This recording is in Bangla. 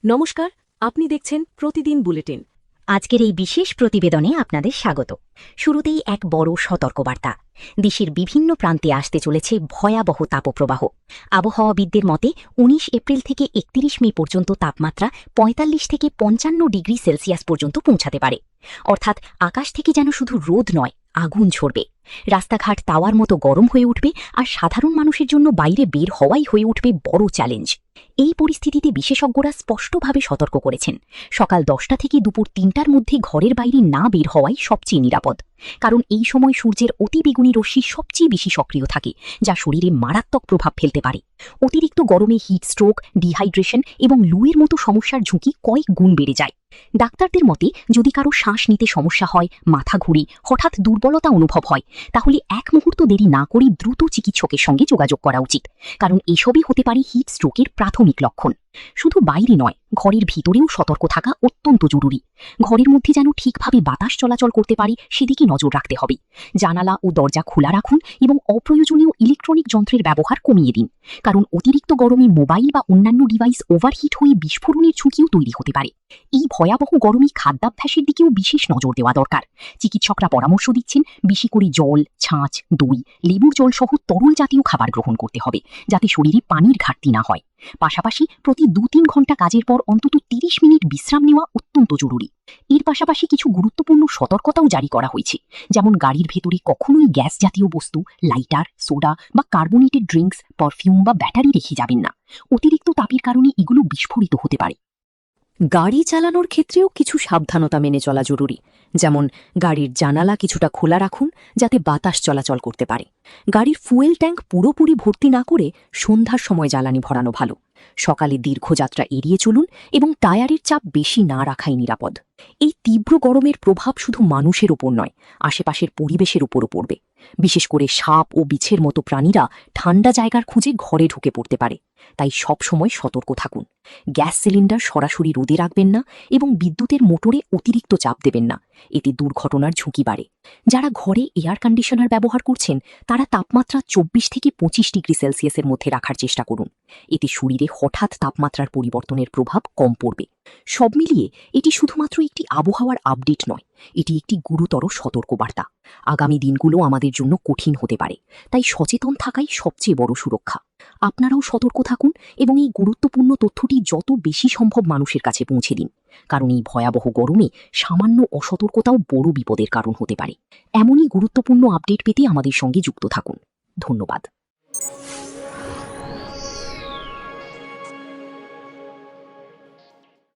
নমস্কার, আপনি দেখছেন প্রতিদিন বুলেটিন। আজকের এই বিশেষ প্রতিবেদনে আপনাদের স্বাগত। শুরুতেই এক বড় সতর্কবার্তা। দেশের বিভিন্ন প্রান্তে আসতে চলেছে ভয়াবহ তাপপ্রবাহ। আবহাওয়াবিদদের মতে ১৯ এপ্রিল থেকে ৩১ মে পর্যন্ত তাপমাত্রা ৪৫ থেকে ৫৫ ডিগ্রি সেলসিয়াস পর্যন্ত পৌঁছাতে পারে। অর্থাৎ আকাশ থেকে যেন শুধু রোদ নয়, আগুন ঝরবে। রাস্তাঘাট তাওয়ার মতো গরম হয়ে উঠবে, আর সাধারণ মানুষের জন্য বাইরে বের হওয়াই হয়ে উঠবে বড় চ্যালেঞ্জ। এই পরিস্থিতিতে বিশেষজ্ঞরা স্পষ্টভাবে সতর্ক করেছেন, সকাল ১০টা থেকে দুপুর ৩টার মধ্যে ঘরের বাইরে না বের হওয়াই সবচেয়ে নিরাপদ। কারণ এই সময় সূর্যের অতিবেগুনি রশ্মি সবচেয়ে বেশি সক্রিয় থাকে, যা শরীরে মারাত্মক প্রভাব ফেলতে পারে। অতিরিক্ত গরমে হিট স্ট্রোক, ডিহাইড্রেশন এবং লুয়ের মতো সমস্যার ঝুঁকি কয়েক গুণ বেড়ে যায়। ডাক্তারদের মতে, যদি কারো শ্বাস নিতে সমস্যা হয়, মাথা ঘুরে, হঠাৎ দুর্বলতা অনুভব হয়, তাহলে এক মুহূর্ত দেরি না করে দ্রুত চিকিৎসকের সঙ্গে যোগাযোগ করা উচিত। কারণ এসবই হতে পারে হিট স্ট্রোকের প্রাথমিক লক্ষণ। শুধু বাইরে নয়, ঘরের ভিতরেও সতর্ক থাকা অত্যন্ত জরুরি। ঘরের মধ্যে যেন ঠিকভাবে বাতাস চলাচল করতে পারে সেদিকে নজর রাখতে হবে। জানালা ও দরজা খোলা রাখুন এবং অপ্রয়োজনীয় ইলেকট্রনিক যন্ত্রের ব্যবহার কমিয়ে দিন। কারণ অতিরিক্ত গরমে মোবাইল বা অন্যান্য ডিভাইস ওভারহিট হয়ে বিস্ফোরণের ঝুঁকিও তৈরি হতে পারে। এই ভয়াবহ গরমে খাদ্যাভ্যাসের দিকেও বিশেষ নজর দেওয়া দরকার। চিকিৎসকরা পরামর্শ দিচ্ছেন বেশি করে জল, ছাঁচ, দই, লেবুর জল সহ তরল জাতীয় খাবার গ্রহণ করতে হবে, যাতে শরীরে পানির ঘাটতি না হয়। পাশাপাশি প্রতি ২-৩ ঘন্টা কাজের পর অন্তত ৩০ মিনিট বিশ্রাম নেওয়া অত্যন্ত জরুরি। এর পাশাপাশি কিছু গুরুত্বপূর্ণ সতর্কতাও জারি করা হয়েছে, যেমন গাড়ির ভেতরে কখনোই গ্যাস জাতীয় বস্তু, লাইটার, সোডা বা কার্বোনেটেড ড্রিঙ্কস, পারফিউম বা ব্যাটারি রেখে যাবেন না। অতিরিক্ত তাপের কারণে এগুলো বিস্ফোরিত হতে পারে। গাড়ি চালানোর ক্ষেত্রেও কিছু সাবধানতা মেনে চলা জরুরি। যেমন গাড়ির জানালা কিছুটা খোলা রাখুন, যাতে বাতাস চলাচল করতে পারে। গাড়ির ফুয়েল ট্যাঙ্ক পুরোপুরি ভর্তি না করে সন্ধ্যার সময় জ্বালানি ভরানো ভালো। সকালে দীর্ঘযাত্রা এড়িয়ে চলুন এবং টায়ারের চাপ বেশি না রাখাই নিরাপদ। এই তীব্র গরমের প্রভাব শুধু মানুষের ওপর নয়, আশেপাশের পরিবেশের উপরও পড়বে। বিশেষ করে সাপ ও বিছের মতো প্রাণীরা ঠান্ডা জায়গার খুঁজে ঘরে ঢুকে পড়তে পারে। তাই সব সময় সতর্ক থাকুন। গ্যাস সিলিন্ডার সরাসরি রোদে রাখবেন না এবং বিদ্যুতের মোটরে অতিরিক্ত চাপ দেবেন না, এতে দুর্ঘটনার ঝুঁকি বাড়ে। যারা ঘরে এয়ার কন্ডিশনার ব্যবহার করছেন, তারা তাপমাত্রা ২৪ থেকে ২৫ ডিগ্রি সেলসিয়াসের মধ্যে রাখার চেষ্টা করুন। এতে শরীরে হঠাৎ তাপমাত্রার পরিবর্তনের প্রভাব কম পড়বে। সব মিলিয়ে এটি শুধুমাত্র একটি আবহাওয়ার আপডেট নয়, এটি একটি গুরুতর সতর্কবার্তা। আগামী দিনগুলো আমাদের জন্য কঠিন হতে পারে, তাই সচেতন থাকাই সবচেয়ে বড় সুরক্ষা। আপনারাও সতর্ক থাকুন এবং এই গুরুত্বপূর্ণ তথ্যটি যত বেশি সম্ভব মানুষের কাছে পৌঁছে দিন। কারণ এই ভয়াবহ গরমে সামান্য অসতর্কতাও বড় বিপদের কারণ হতে পারে। এমনই গুরুত্বপূর্ণ আপডেট পেতে আমাদের সঙ্গে যুক্ত থাকুন। ধন্যবাদ।